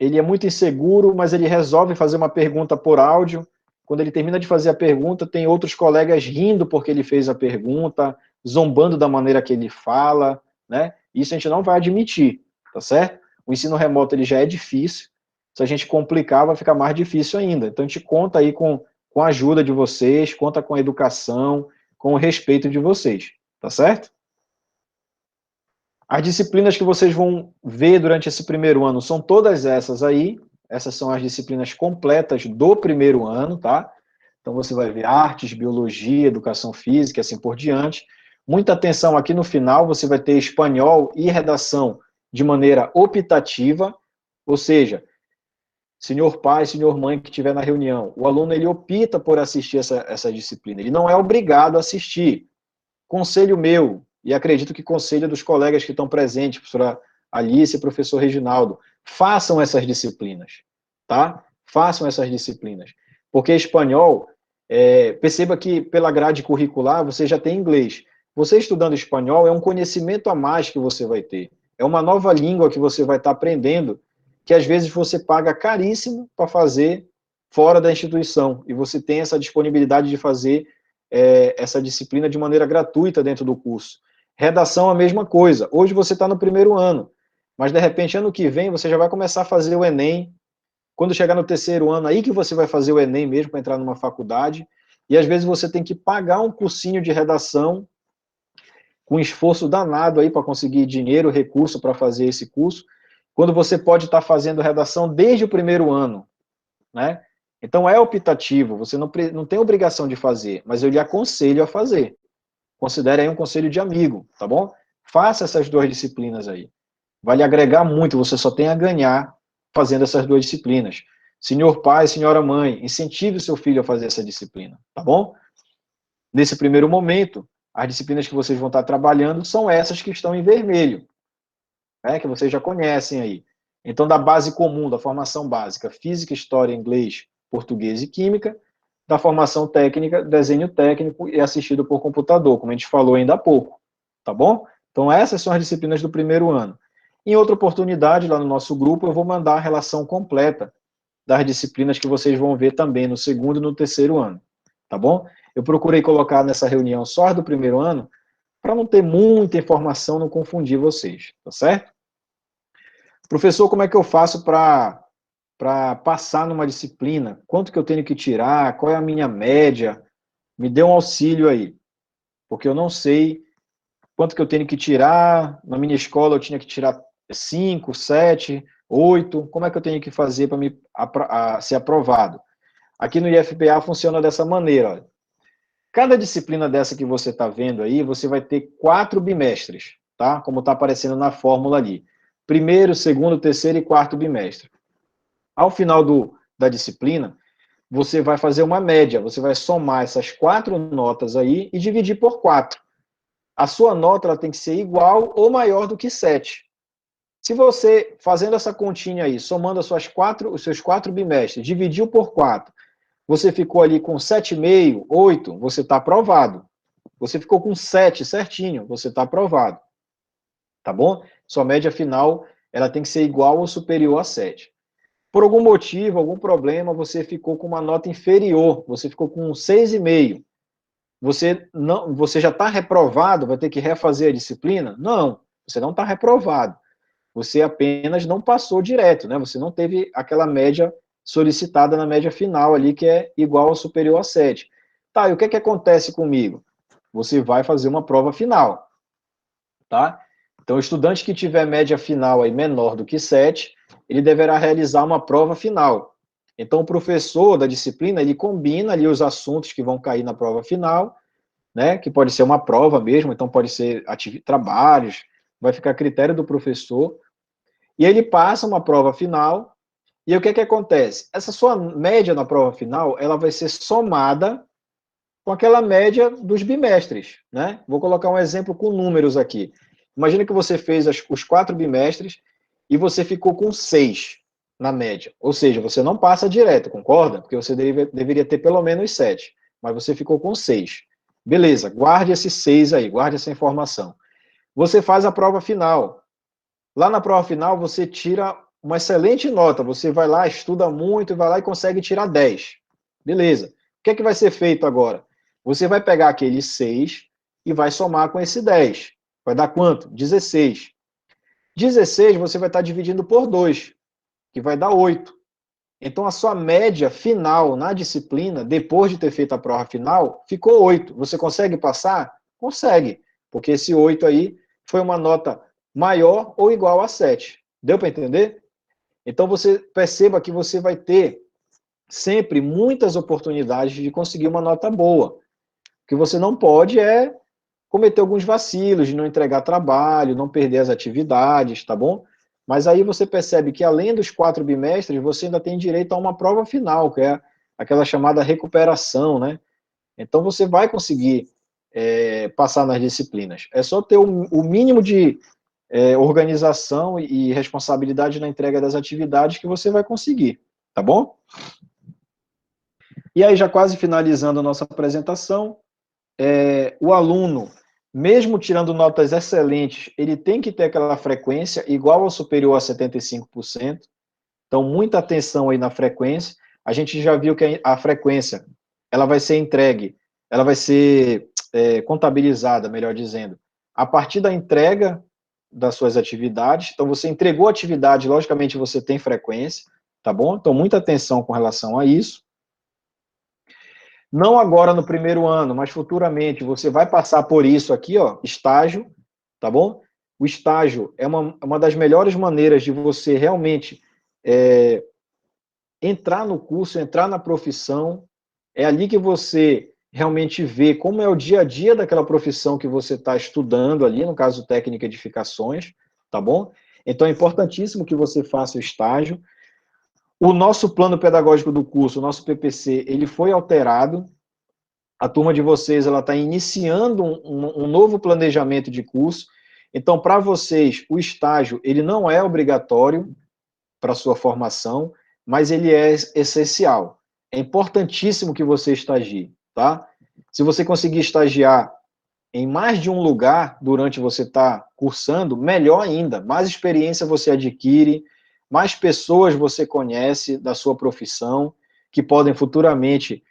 ele é muito inseguro, mas ele resolve fazer uma pergunta por áudio. Quando ele termina de fazer a pergunta, tem outros colegas rindo porque ele fez a pergunta, zombando da maneira que ele fala, né? Isso a gente não vai admitir, tá certo? O ensino remoto ele já é difícil, se a gente complicar, vai ficar mais difícil ainda. Então a gente conta aí com a ajuda de vocês, conta com a educação, com o respeito de vocês, tá certo? As disciplinas que vocês vão ver durante esse primeiro ano são todas essas aí. Essas são as disciplinas completas do primeiro ano, tá? Então você vai ver artes, biologia, educação física, assim por diante. Muita atenção aqui no final, você vai ter espanhol e redação de maneira optativa, ou seja, senhor pai, senhor mãe que estiver na reunião, o aluno ele opta por assistir essa disciplina, ele não é obrigado a assistir. Conselho meu, e acredito que conselho dos colegas que estão presentes, professora Alice e professor Reginaldo, façam essas disciplinas, tá? Façam essas disciplinas. Porque espanhol, perceba que pela grade curricular você já tem inglês. Você estudando espanhol é um conhecimento a mais que você vai ter. É uma nova língua que você vai estar aprendendo, que às vezes você paga caríssimo para fazer fora da instituição, e você tem essa disponibilidade de fazer essa disciplina de maneira gratuita dentro do curso. Redação, a mesma coisa. Hoje você está no primeiro ano, mas de repente, ano que vem, você já vai começar a fazer o Enem. Quando chegar no terceiro ano, aí que você vai fazer o Enem mesmo para entrar numa faculdade. E às vezes você tem que pagar um cursinho de redação com esforço danado aí para conseguir dinheiro, recurso para fazer esse curso, quando você pode estar fazendo redação desde o primeiro ano, né? Então é optativo, você não tem obrigação de fazer, mas eu lhe aconselho a fazer. Considere aí um conselho de amigo, tá bom? Faça essas duas disciplinas aí. Vai lhe agregar muito, você só tem a ganhar fazendo essas duas disciplinas. Senhor pai, senhora mãe, incentive o seu filho a fazer essa disciplina, tá bom? Nesse primeiro momento, as disciplinas que vocês vão estar trabalhando são essas que estão em vermelho, né, que vocês já conhecem aí. Então, da base comum, da formação básica, física, história, inglês, português e química, da formação técnica, desenho técnico e assistido por computador, como a gente falou ainda há pouco, tá bom? Então, essas são as disciplinas do primeiro ano. Em outra oportunidade, lá no nosso grupo, eu vou mandar a relação completa das disciplinas que vocês vão ver também no segundo e no terceiro ano, tá bom? Eu procurei colocar nessa reunião só as do primeiro ano, para não ter muita informação, não confundir vocês, tá certo? Professor, como é que eu faço para passar numa disciplina? Quanto que eu tenho que tirar? Qual é a minha média? Me dê um auxílio aí, porque eu não sei quanto que eu tenho que tirar. Na minha escola eu tinha que tirar 5, 7, 8. Como é que eu tenho que fazer para ser aprovado? Aqui no IFPA funciona dessa maneira. Olha. Cada disciplina dessa que você está vendo aí, você vai ter 4 bimestres, tá? Como está aparecendo na fórmula ali. Primeiro, segundo, terceiro e quarto bimestre. Ao final da disciplina, você vai fazer uma média, você vai somar essas 4 notas aí e dividir por 4. A sua nota ela tem que ser igual ou maior do que 7. Se você, fazendo essa continha aí, somando os seus 4 bimestres, dividiu por 4, você ficou ali com 7,5, 8, você está aprovado. Você ficou com 7 certinho, você está aprovado. Tá bom? Sua média final ela tem que ser igual ou superior a 7. Por algum motivo, algum problema, você ficou com uma nota inferior, você ficou com 6,5. Você já está reprovado, vai ter que refazer a disciplina? Não, você não está reprovado. Você apenas não passou direto, né? Você não teve aquela média solicitada na média final ali, que é igual ou superior a 7. Tá, e o que que acontece comigo? Você vai fazer uma prova final, tá? Então, o estudante que tiver média final aí menor do que 7, ele deverá realizar uma prova final. Então, o professor da disciplina, ele combina ali os assuntos que vão cair na prova final, né? Que pode ser uma prova mesmo, então pode ser trabalhos, vai ficar a critério do professor. E ele passa uma prova final, e o que que acontece? Essa sua média na prova final, ela vai ser somada com aquela média dos bimestres, né? Vou colocar um exemplo com números aqui. Imagina que você fez os 4 bimestres e você ficou com 6 na média. Ou seja, você não passa direto, concorda? Porque você deveria ter pelo menos 7, mas você ficou com 6. Beleza, guarde esses 6 aí, guarde essa informação. Você faz a prova final. Lá na prova final, você tira uma excelente nota. Você vai lá, estuda muito, vai lá e consegue tirar 10. Beleza. O que é que vai ser feito agora? Você vai pegar aquele 6 e vai somar com esse 10. Vai dar quanto? 16. 16 você vai estar dividindo por 2, que vai dar 8. Então, a sua média final na disciplina, depois de ter feito a prova final, ficou 8. Você consegue passar? Consegue, porque esse 8 aí foi uma nota maior ou igual a 7. Deu para entender? Então, você perceba que você vai ter sempre muitas oportunidades de conseguir uma nota boa. O que você não pode é cometer alguns vacilos, de não entregar trabalho, não perder as atividades, tá bom? Mas aí você percebe que, além dos 4 bimestres, você ainda tem direito a uma prova final, que é aquela chamada recuperação, né? Então, você vai conseguir passar nas disciplinas. É só ter o mínimo de organização e responsabilidade na entrega das atividades que você vai conseguir, tá bom? E aí, já quase finalizando a nossa apresentação, o aluno, mesmo tirando notas excelentes, ele tem que ter aquela frequência igual ou superior a 75%. Então, muita atenção aí na frequência. A gente já viu que a frequência ela vai ser entregue, ela vai ser contabilizada, melhor dizendo, a partir da entrega das suas atividades. Então, você entregou a atividade, logicamente você tem frequência, tá bom? Então, muita atenção com relação a isso. Não agora no primeiro ano, mas futuramente, você vai passar por isso aqui, ó, estágio, tá bom? O estágio é uma das melhores maneiras de você realmente entrar no curso, entrar na profissão. É ali que você realmente vê como é o dia a dia daquela profissão que você está estudando ali, no caso técnica edificações, tá bom? Então é importantíssimo que você faça o estágio. O nosso plano pedagógico do curso, o nosso PPC, ele foi alterado. A turma de vocês ela está iniciando um novo planejamento de curso. Então, para vocês, o estágio ele não é obrigatório para a sua formação, mas ele é essencial. É importantíssimo que você estagie, tá? Se você conseguir estagiar em mais de um lugar durante você estar cursando, melhor ainda. Mais experiência você adquire, mais pessoas você conhece da sua profissão, que podem futuramente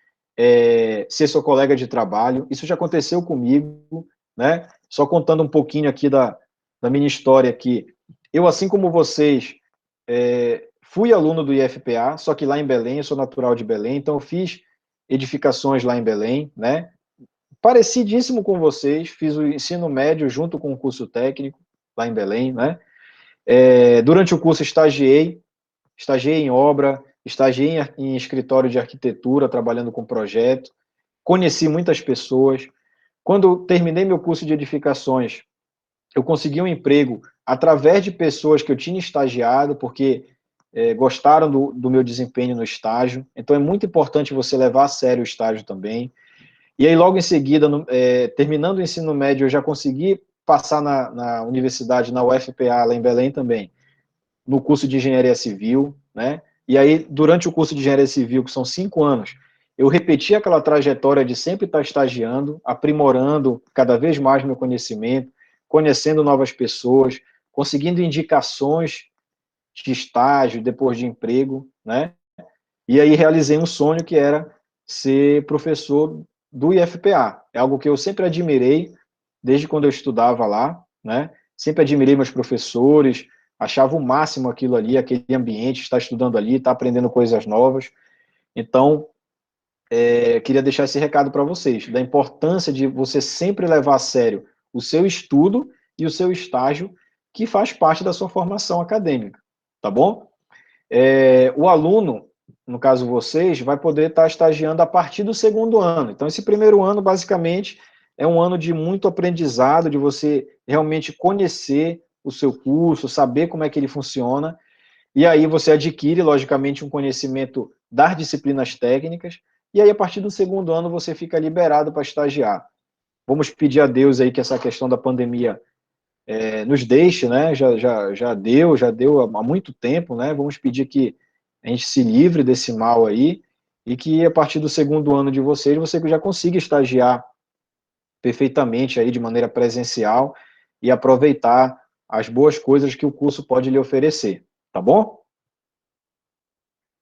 ser seu colega de trabalho. Isso já aconteceu comigo, né? Só contando um pouquinho aqui da minha história aqui. Eu, assim como vocês, fui aluno do IFPA, só que lá em Belém, eu sou natural de Belém, então eu fiz edificações lá em Belém, né? Parecidíssimo com vocês, fiz o ensino médio junto com o curso técnico lá em Belém, né? Durante o curso estagiei em obra, estagiei em escritório de arquitetura, trabalhando com projeto, conheci muitas pessoas. Quando terminei meu curso de edificações, eu consegui um emprego através de pessoas que eu tinha estagiado, porque gostaram do meu desempenho no estágio. Então, é muito importante você levar a sério o estágio também. E aí, logo em seguida, terminando o ensino médio, eu já consegui passar na universidade, na UFPA, lá em Belém também, no curso de engenharia civil, né? E aí, durante o curso de engenharia civil, que são 5 anos, eu repeti aquela trajetória de sempre estar estagiando, aprimorando cada vez mais meu conhecimento, conhecendo novas pessoas, conseguindo indicações de estágio, depois de emprego, né? E aí realizei um sonho que era ser professor do IFPA. É algo que eu sempre admirei, desde quando eu estudava lá, né? Sempre admirei meus professores, achava o máximo aquilo ali, aquele ambiente, estar estudando ali, estar aprendendo coisas novas. Então, queria deixar esse recado para vocês, da importância de você sempre levar a sério o seu estudo e o seu estágio, que faz parte da sua formação acadêmica, tá bom? O aluno, no caso vocês, vai poder estar estagiando a partir do segundo ano. Então, esse primeiro ano, basicamente, é um ano de muito aprendizado, de você realmente conhecer o seu curso, saber como é que ele funciona, e aí você adquire, logicamente, um conhecimento das disciplinas técnicas, e aí, a partir do segundo ano, você fica liberado para estagiar. Vamos pedir a Deus aí que essa questão da pandemia nos deixe, né? Já deu há muito tempo, né? Vamos pedir que a gente se livre desse mal aí e que a partir do segundo ano de vocês você já consiga estagiar perfeitamente aí de maneira presencial e aproveitar as boas coisas que o curso pode lhe oferecer, tá bom?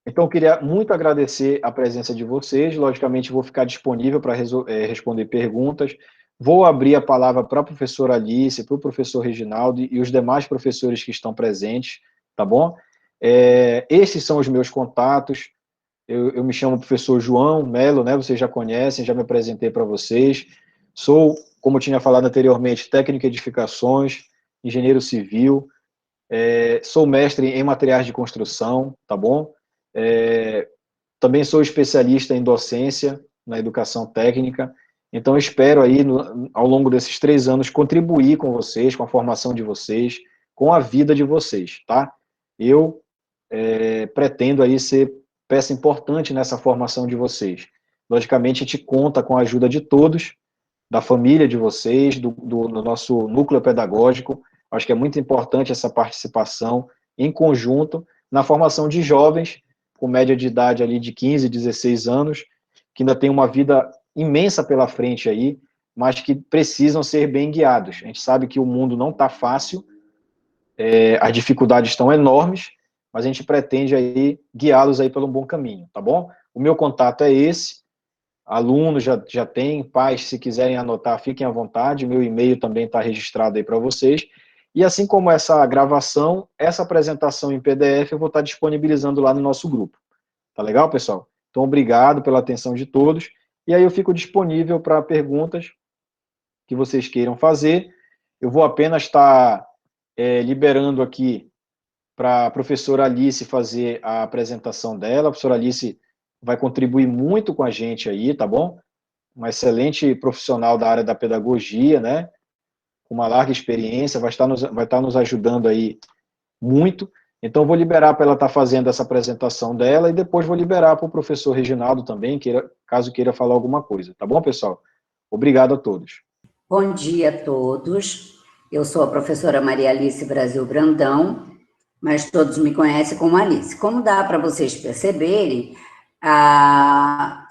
Então, eu queria muito agradecer a presença de vocês. Logicamente, vou ficar disponível para responder perguntas. Vou abrir a palavra para a professora Alice, para o professor Reginaldo e os demais professores que estão presentes, tá bom? Esses são os meus contatos. Eu me chamo professor João Melo, né? Vocês já conhecem, já me apresentei para vocês. Sou, como eu tinha falado anteriormente, técnico em edificações, engenheiro civil, sou mestre em materiais de construção, tá bom? Também sou especialista em docência, na educação técnica, então espero aí, ao longo desses 3 anos, contribuir com vocês, com a formação de vocês, com a vida de vocês, tá? Eu pretendo aí ser peça importante nessa formação de vocês. Logicamente, a gente conta com a ajuda de todos, da família de vocês, do nosso núcleo pedagógico. Acho que é muito importante essa participação em conjunto na formação de jovens com média de idade ali de 15, 16 anos, que ainda tem uma vida imensa pela frente aí, mas que precisam ser bem guiados. A gente sabe que o mundo não está fácil, as dificuldades estão enormes, mas a gente pretende aí guiá-los aí pelo bom caminho, tá bom? O meu contato é esse, alunos já têm, pais, se quiserem anotar, fiquem à vontade, meu e-mail também está registrado aí para vocês. E assim como essa gravação, essa apresentação em PDF eu vou estar disponibilizando lá no nosso grupo. Tá legal, pessoal? Então, obrigado pela atenção de todos. E aí eu fico disponível para perguntas que vocês queiram fazer. Eu vou apenas estar liberando aqui para a professora Alice fazer a apresentação dela. A professora Alice vai contribuir muito com a gente aí, tá bom? Uma excelente profissional da área da pedagogia, né? Com uma larga experiência, vai estar nos ajudando aí muito. Então, vou liberar para ela estar fazendo essa apresentação dela e depois vou liberar para o professor Reginaldo também, caso queira falar alguma coisa. Tá bom, pessoal? Obrigado a todos. Bom dia a todos. Eu sou a professora Maria Alice Brasil Brandão, mas todos me conhecem como Alice. Como dá para vocês perceberem,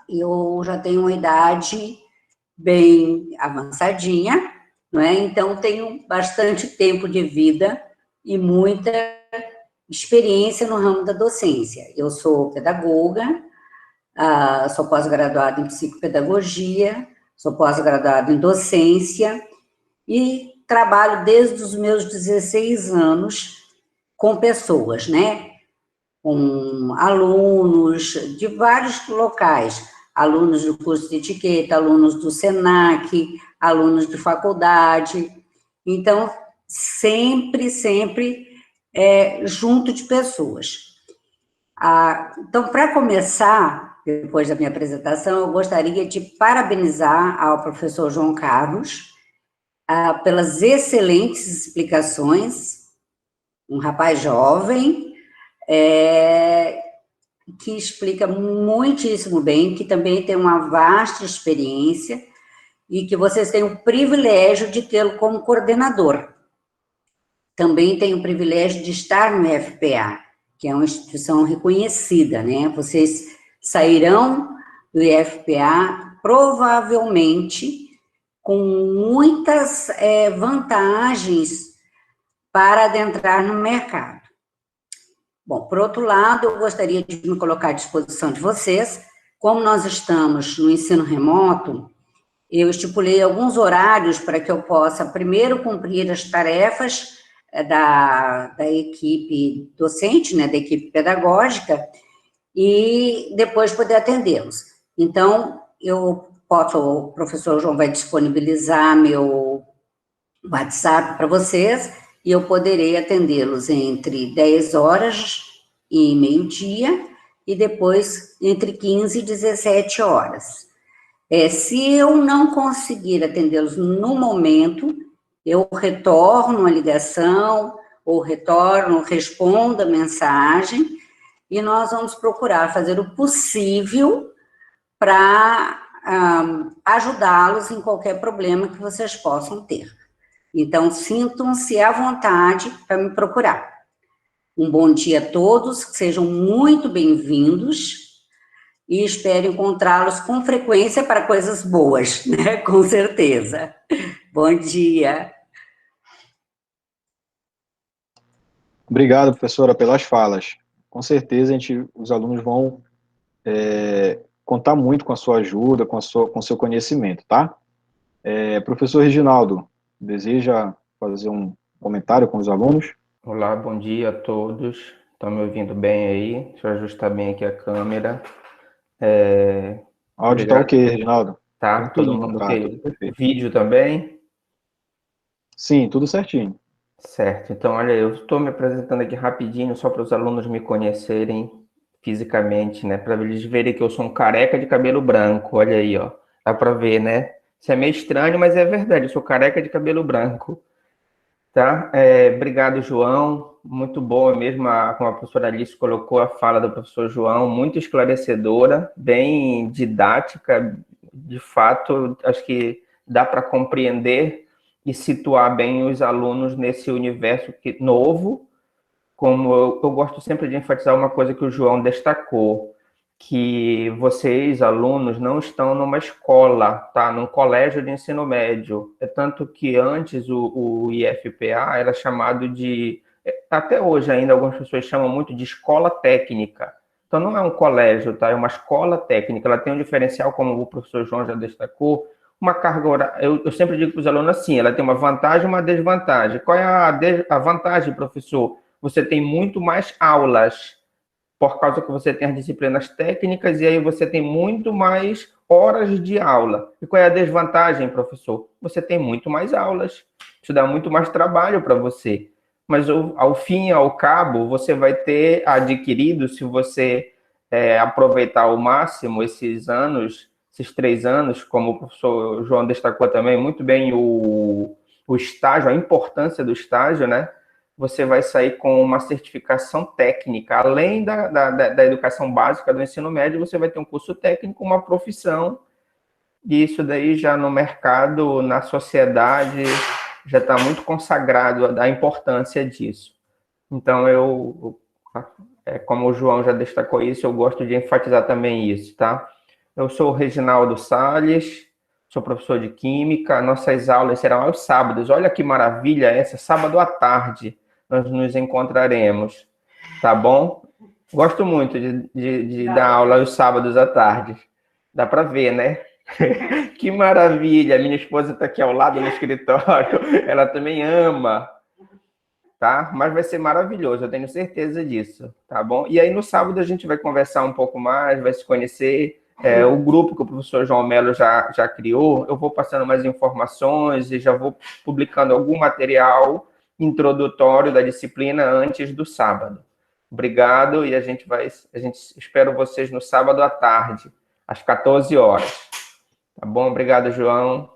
eu já tenho uma idade bem avançadinha, não é? Então, tenho bastante tempo de vida e muita experiência no ramo da docência. Eu sou pedagoga, sou pós-graduada em psicopedagogia, sou pós-graduada em docência e trabalho desde os meus 16 anos com pessoas, né? Com alunos de vários locais, alunos do curso de etiqueta, alunos do SENAC, alunos de faculdade. Então, sempre junto de pessoas. Então, para começar, depois da minha apresentação, eu gostaria de parabenizar ao professor João Carlos pelas excelentes explicações, um rapaz jovem, que explica muitíssimo bem, que também tem uma vasta experiência e que vocês têm o privilégio de tê-lo como coordenador. Também tenho o privilégio de estar no IFPA, que é uma instituição reconhecida, né? Vocês sairão do IFPA provavelmente com muitas vantagens para adentrar no mercado. Bom, por outro lado, eu gostaria de me colocar à disposição de vocês. Como nós estamos no ensino remoto, eu estipulei alguns horários para que eu possa primeiro cumprir as tarefas da equipe docente, né, da equipe pedagógica, e depois poder atendê-los. Então, o professor João vai disponibilizar meu WhatsApp para vocês, e eu poderei atendê-los entre 10 horas e meio-dia, e depois entre 15 e 17 horas. Se eu não conseguir atendê-los no momento, eu retorno a ligação, ou respondo a mensagem, e nós vamos procurar fazer o possível para ajudá-los em qualquer problema que vocês possam ter. Então, sintam-se à vontade para me procurar. Um bom dia a todos, sejam muito bem-vindos e espero encontrá-los com frequência para coisas boas, né? Com certeza. Bom dia. Obrigado, professora, pelas falas. Com certeza, os alunos vão contar muito com a sua ajuda, com o seu conhecimento, tá? Professor Reginaldo, deseja fazer um comentário com os alunos? Olá, bom dia a todos. Estão me ouvindo bem aí? Deixa eu ajustar bem aqui a câmera. Áudio está ok, Reginaldo. Tá, todo mundo ok. Vídeo também? Sim, tudo certinho. Certo, então olha, eu estou me apresentando aqui rapidinho, só para os alunos me conhecerem fisicamente, né? Para eles verem que eu sou um careca de cabelo branco, olha aí, ó. Dá para ver, né? Isso é meio estranho, mas é verdade, eu sou careca de cabelo branco. Tá? Obrigado, João. Muito boa mesmo, como a professora Alice colocou a fala do professor João, muito esclarecedora, bem didática. De fato, acho que dá para compreender e situar bem os alunos nesse universo novo. Como eu gosto sempre de enfatizar uma coisa que o João destacou, que vocês, alunos, não estão numa escola, tá? Num colégio de ensino médio. É tanto que antes o IFPA era chamado de, até hoje ainda algumas pessoas chamam muito de escola técnica, Então, não é um colégio, tá? É uma escola técnica. Ela tem um diferencial, como o professor João já destacou, uma carga horária. Eu sempre digo para os alunos assim, ela tem uma vantagem e uma desvantagem. Qual é a vantagem, professor? Você tem muito mais aulas, por causa que você tem as disciplinas técnicas, e aí você tem muito mais horas de aula. E qual é a desvantagem, professor? Você tem muito mais aulas. Isso dá muito mais trabalho para você. Mas ao fim e ao cabo, você vai ter adquirido, se você aproveitar ao máximo esses anos, esses 3 anos, como o professor João destacou também muito bem o estágio, a importância do estágio, né? Você vai sair com uma certificação técnica. Além da educação básica do ensino médio, você vai ter um curso técnico, uma profissão, e isso daí já no mercado, na sociedade, já está muito consagrado a importância disso. Então, como o João já destacou isso, eu gosto de enfatizar também isso, tá? Eu sou o Reginaldo Salles, sou professor de Química, nossas aulas serão aos sábados. Olha que maravilha essa, sábado à tarde nós nos encontraremos, tá bom? Gosto muito de dar aula aos sábados à tarde. Dá para ver, né? Que maravilha! Minha esposa está aqui ao lado no escritório, ela também ama, tá? Mas vai ser maravilhoso, eu tenho certeza disso, tá bom? E aí no sábado a gente vai conversar um pouco mais, vai se conhecer. O grupo que o professor João Melo já criou, eu vou passando mais informações e já vou publicando algum material introdutório da disciplina antes do sábado. Obrigado, e a gente espera vocês no sábado à tarde, às 14 horas. Tá bom? Obrigado, João.